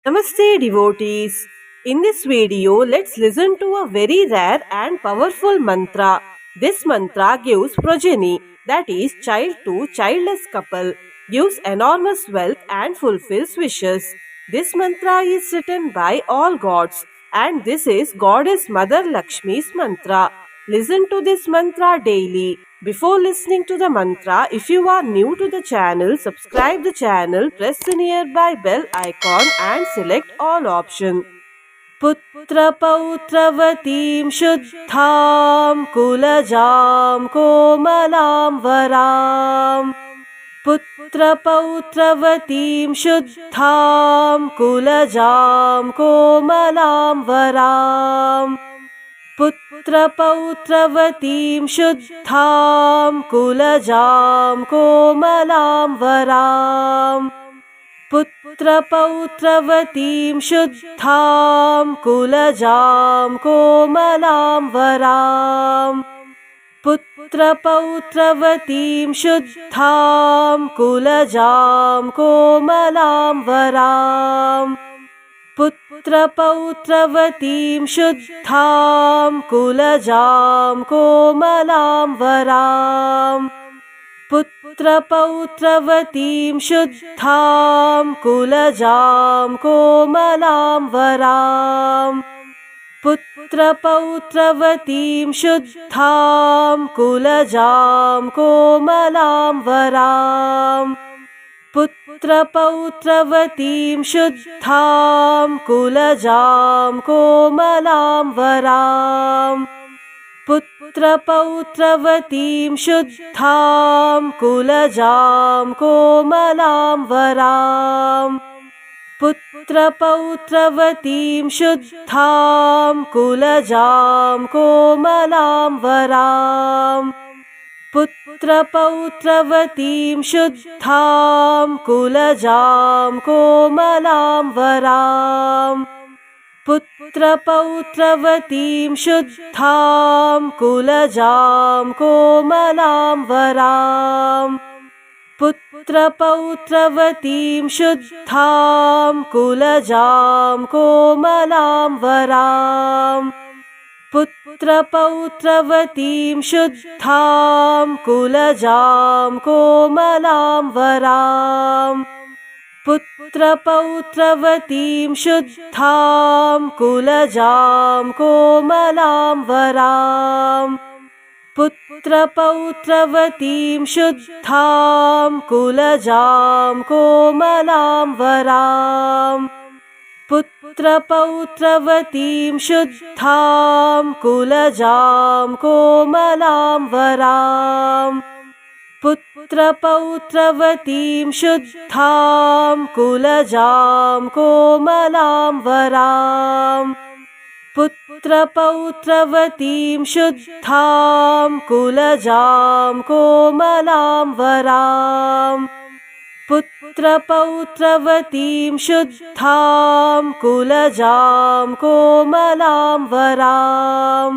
Namaste devotees. In this video, let's listen to a very rare and powerful mantra. This mantra gives progeny, that is, child to childless couple, gives enormous wealth and fulfills wishes. This mantra is written by all gods, and this is Goddess Mother Lakshmi's mantra. Listen to this mantra daily. Before listening to the mantra, if you are new to the channel, subscribe the channel, press the nearby bell icon and select all option. पुत्रपौत्रवतीं शुद्धां कुलजां कोमलां वरां पुत्रपौत्रवतीं शुद्धां कुलजां कोमलां वरां पुत्रपौत्रवतीं शुद्धां कुलजां कोमलां वरां पुत्रपौत्रवतीं शुद्धां कुलजां कोमलां वरां पुत्रपौत्रवतीं शुद्धां कुलजां कोमलां वरां पुत्रपौत्रवतीं शुद्धां कुलजां कोमलां वरां पुत्रपौत्रवतीं शुद्धां कुलजां कोमलां वरां पुत्रपौत्रवतीं शुद्धां कुलजां कोमलां वरां पुत्रपौत्रवतीं शुद्धां कुलजां कोमलां वरां पुत्रपौत्रवतीं शुद्धां कुलजां कोमलां वरां पुत्रपौत्रवतीं शुद्धां कुलजां कोमलां वरां पुत्रपौत्रवतीं शुद्धां कुलजां कोमलां वरां पुत्रपौत्रवतीं शुद्धां कुलजां कोमलां वरां पुत्रपौत्रवतीं शुद्धां कुलजां कोमलां वरां पुत्रपौत्रवतीं शुद्धां कुलजां कोमलां वरां पुत्रपौत्रवतीं शुद्धां कुलजां कोमलां वरां पुत्रपौत्रवतीं शुद्धां कुलजां कोमलां वरां पुत्रपौत्रवतीं शुद्धां कुलजां कोमलां वरां पुत्रपौत्रवतीं शुद्धां कुलजां कोमलां वरां पुत्रपौत्रवतीं शुद्धां कुलजां कोमलां वरां पुत्रपौत्रवतीं शुद्धां कुलजां कोमलां वरां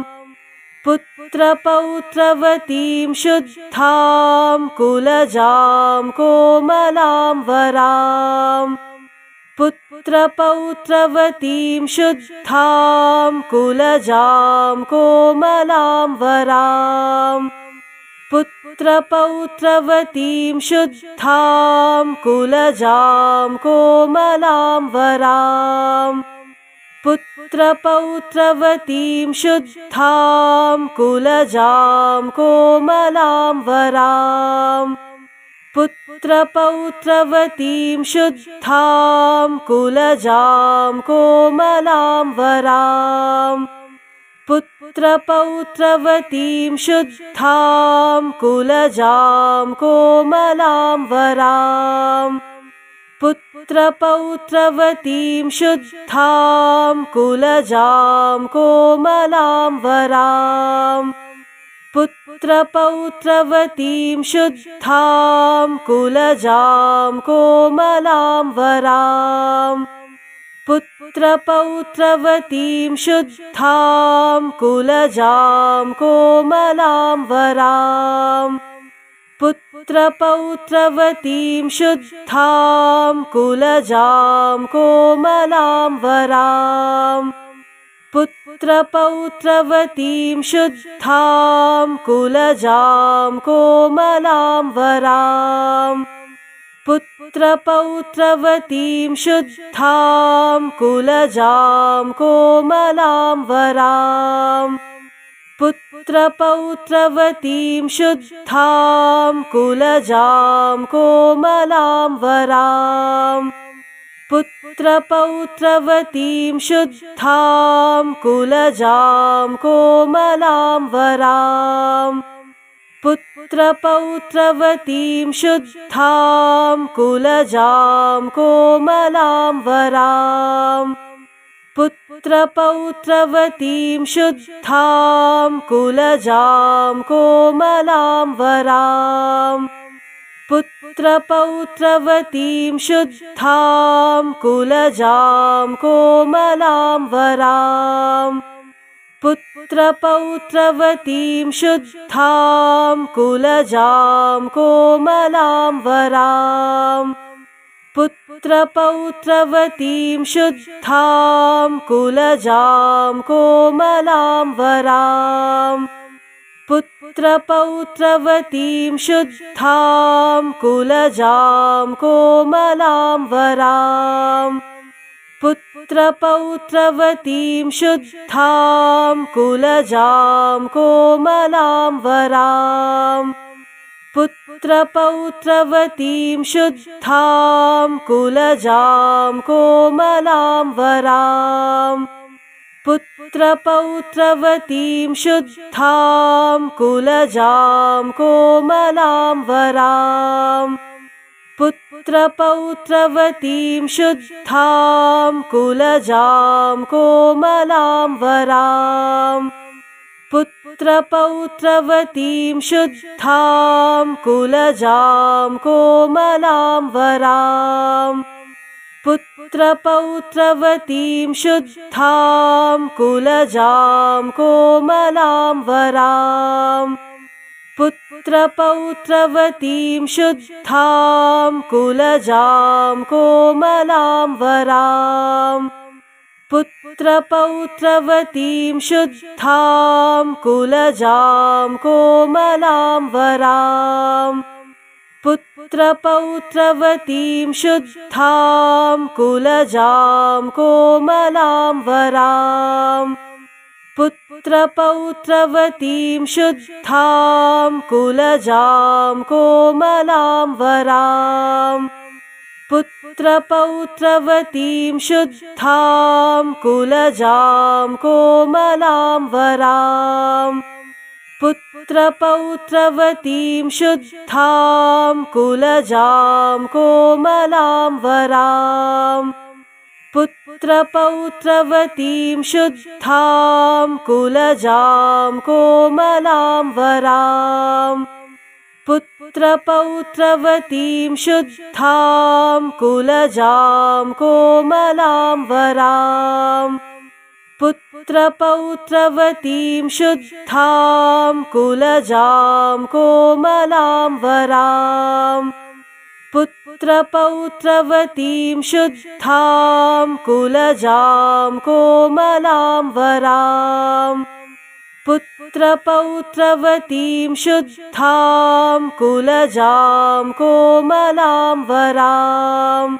पुत्रपौत्रवतीं शुद्धां कुलजां कोमलां वरां पुत्रपौत्रवतीं शुद्धां कुलजां कोमलां वरां पुत्रपौत्रवतीं शुद्धां कुलजां कोमलां वरां पुत्रपौत्रवतीं शुद्धां कुलजां कोमलां वरां पुत्रपौत्रवतीं शुद्धां कुलजां कोमलां वरां पुत्रपौत्रवतीं शुद्धां कुलजां कोमलां वरां पुत्रपौत्रवतीं शुद्धां कुलजां कोमलां वरां पुत्रपौत्रवतीं शुद्धां कुलजां कोमलां वरां पुत्रपौत्रवतीं शुद्धां कुलजां कोमलां वरां पुत्रपौत्रवतीं शुद्धां कुलजां कोमलां वराम् पुत्रपौत्रवतीं शुद्धां कुलजां कोमलां वराम् पुत्रपौत्रवतीं शुद्धां कुलजां कोमलां वराम् पुत्रपौत्रवतीं शुद्धां कुलजां कोमलां वराम् पुत्रपौत्रवतीं शुद्धां कुलजां कोमलां वराम् पुत्रपौत्रवतीं शुद्धां कुलजां कोमलां वराम् पुत्रपौत्रवतीं शुद्धां कुलजां कोमलां वराम् पुत्रपौत्रवतीं शुद्धां कुलजां कोमलां वराम् पुत्रपौत्रवतीं शुद्धां कुलजां कोमलां वराम् पुत्रपौत्रवतीं शुद्धां कुलजां कोमलां वराम् पुत्रपौत्रवतीं शुद्धां कुलजां कोमलां वराम् पुत्रपौत्रवतीं शुद्धां कुलजां कोमलां वराम् पुत्रपौत्रवतीं शुद्धां कुलजां कोमलां वराम् पुत्रपौत्रवतीं शुद्धां कुलजां कोमलां वराम् पुत्रपौत्रवतीं शुद्धां कुलजां कोमलां वराम् पुत्रपौत्रवतीं शुद्धां कुलजां कोमलां वराम् पुत्रपौत्रवतीं शुद्धां कुलजां कोमलां वराम् पुत्रपौत्रवतीं शुद्धां कुलजां कोमलां वराम् पुत्रपौत्रवतीं शुद्धां कुलजां कोमलां वराम् पुत्रपौत्रवतीं शुद्धां कुलजां कोमलां वराम् पुत्रपौत्रवतीं शुद्धां कुलजां कोमलां वराम् पुत्रपौत्रवतीं शुद्धां कुलजां कोमलां वराम् पुत्रपौत्रवतीं शुद्धां कुलजां कोमलां वराम् पुत्रपौत्रवतीं शुद्धां कुलजां कोमलां वराम् पुत्रपौत्रवतीं शुद्धां कुलजां कोमलां वराम् पुत्रपौत्रवतीं शुद्धां कुलजां कोमलां वराम् पुत्रपौत्रवतीं शुद्धां कुलजां कोमलां वराम् पुत्रपौत्रवतीं शुद्धां कुलजां कोमलां वराम्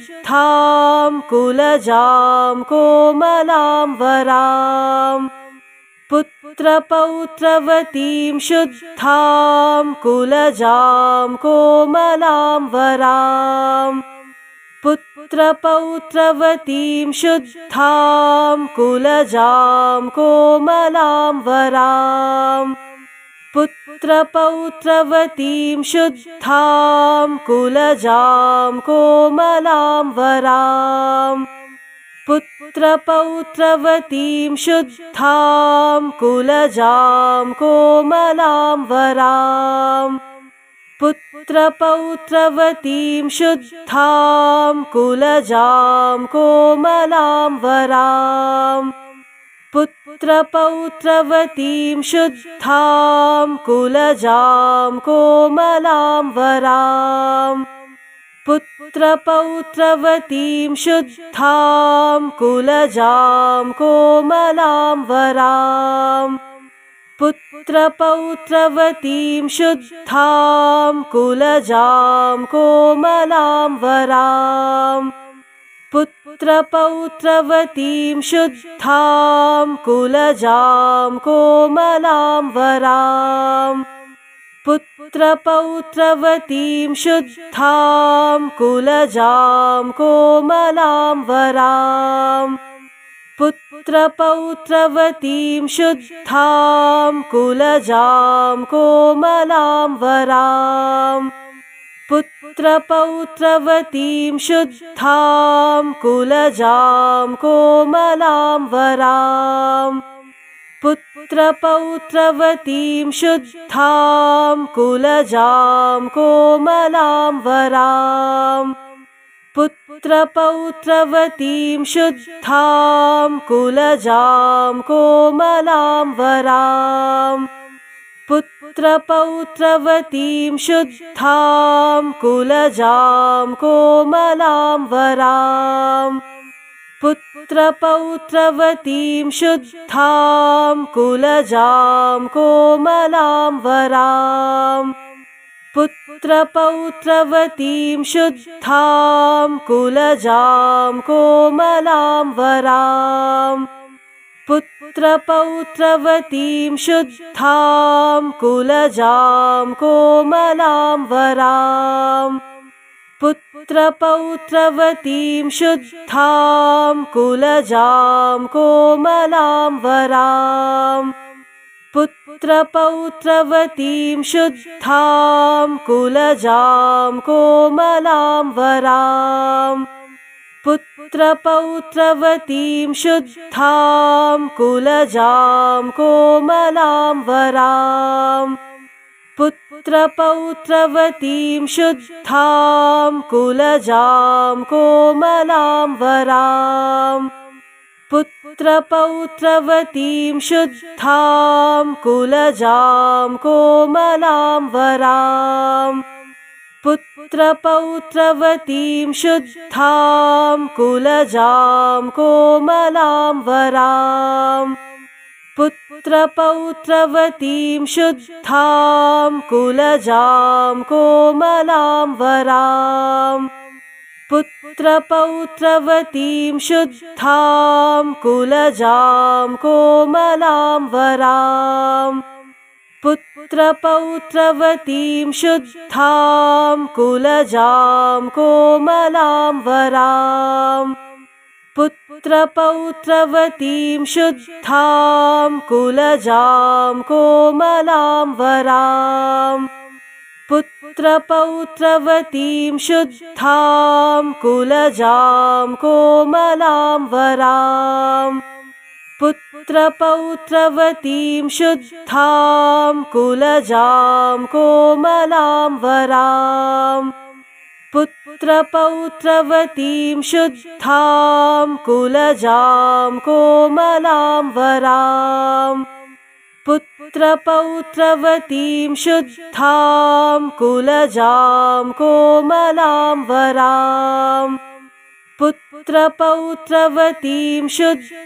पुत्रपौत्रवतीं शुद्धां कुलजां कोमलां वराम् पुत्रपौत्रवतीं शुद्धां कुलजां कोमलां वराम् पुत्रपौत्रवतीं शुद्धां कुलजां कोमलां वराम् पुत्रपौत्रवतीं शुद्धां कुलजां कोमलां वराम् पुत्रपौत्रवतीं शुद्धां कुलजां कोमलां वराम् पुत्रपौत्रवतीं शुद्धां कुलजां कोमलां वराम् पुत्रपौत्रवतीं शुद्धां कुलजां कोमलां वराम् पुत्रपौत्रवतीं शुद्धां कुलजां कोमलां वराम् पुत्रपौत्रवतीं शुद्धां कुलजां कोमलां वराम् पुत्रपौत्रवतीं शुद्धां कुलजां कोमलां वराम् पुत्रपौत्रवतीं शुद्धां कुलजां कोमलां वराम् पुत्रपौत्रवतीं शुद्धां कुलजां कोमलां वराम् पुत्रपौत्रवतीं शुद्धां कुलजां कोमलां वराम् पुत्रपौत्रवतीं शुद्धां कुलजां कोमलां वराम् पुत्रपौत्रवतीं शुद्धां कुलजां कोमलां वराम् पुत्रपौत्रवतीं शुद्धां कुलजां कोमलां वराम् पुत्रपौत्रवतीं शुद्धां कुलजां कोमलां वराम् पुत्रपौत्रवतीं शुद्धां कुलजां कोमलां वराम् पुत्रपौत्रवतीं शुद्धां कुलजां कोमलां वराम् पुत्रपौत्रवतीं शुद्धां कुलजां कोमलां वराम् पुत्रपौत्रवतीं शुद्धां कुलजां कोमलां वराम् पुत्रपौत्रवतीं शुद्धां कुलजां कोमलां वराम् पुत्रपौत्रवतीं शुद्धां कुलजां कोमलां वराम् पुत्रपौत्रवतीं शुद्धां कुलजां कोमलां वराम् पुत्रपौत्रवतीं शुद्धां कुलजां कोमलां वराम् पुत्रपौत्रवतीं शुद्धां कुलजां कोमलां वराम् पुत्रपौत्रवतीं शुद्धां कुलजां कोमलां वराम् पुत्रपौत्रवतीं शुद्धां कुलजां कोमलां वराम् पुत्रपौत्रवतीं शुद्धां कुलजां कोमलां वराम् पुत्रपौत्रवतीं शुद्धां कुलजां कोमलां वराम् पुत्रपौत्रवतीं शुद्धां कुलजां कोमलां वराम् पुत्रपौत्रवतीं शुद्धां कुलजां कोमलां वराम् पुत्रपौत्रवतीं शुद्धां कुलजां कोमलां वराम् पुत्रपौत्रवतीं शुद्धां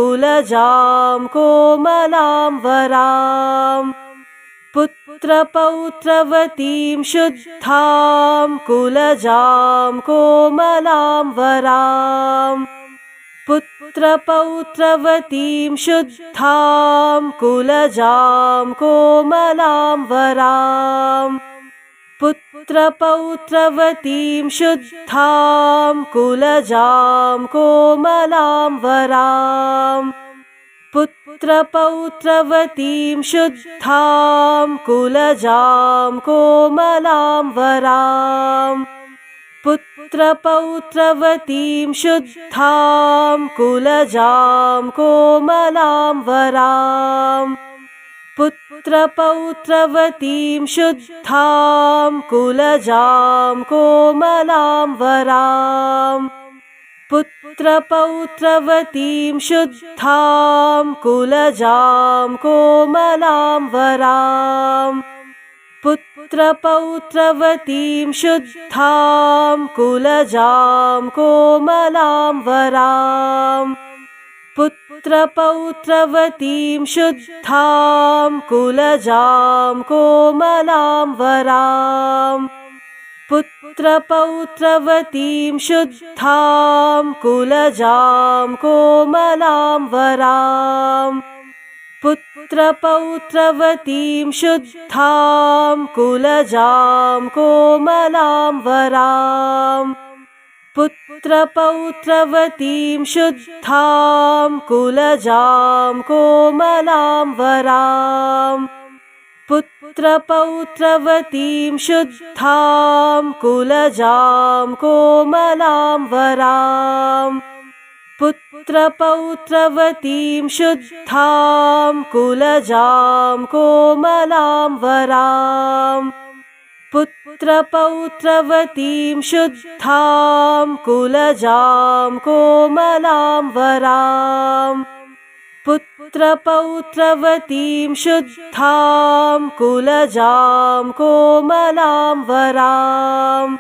कुलजां कोमलां वराम् पुत्रपौत्रवतीं शुद्धां कुलजां कोमलां वराम् पुत्रपौत्रवतीं शुद्धां कुलजां कोमलां वराम् पुत्रपौत्रवतीं शुद्धां कुलजां कोमलां वराम् पुत्रपौत्रवतीं शुद्धां कुलजां कोमलां वराम् पुत्रपौत्रवतीं शुद्धां कुलजां कोमलां वराम् पुत्रपौत्रवतीं शुद्धां कुलजां कोमलां वराम् पुत्रपौत्रवतीं शुद्धां कुलजां कोमलां वराम् पुत्रपौत्रवतीं शुद्धां कुलजां कोमलां वराम् पुत्रपौत्रवतीं शुद्धां कुलजां कोमलां वराम् पुत्रपौत्रवतीं शुद्धां कुलजां कोमलां वराम् पुत्रपौत्रवतीं शुद्धां कुलजां कोमलां वराम् पुत्रपौत्रवतीं शुद्धां कुलजां कोमलां वराम् पुत्रपौत्रवतीं शुद्धां कुलजां कोमलां वराम् पुत्रपौत्रवतीं शुद्धां कुलजां कोमलां वराम् पुत्रपौत्रवतीं शुद्धां कुलजां कोमलां वराम् पुत्रपौत्रवतीं शुद्धां कुलजां कोमलां वराम्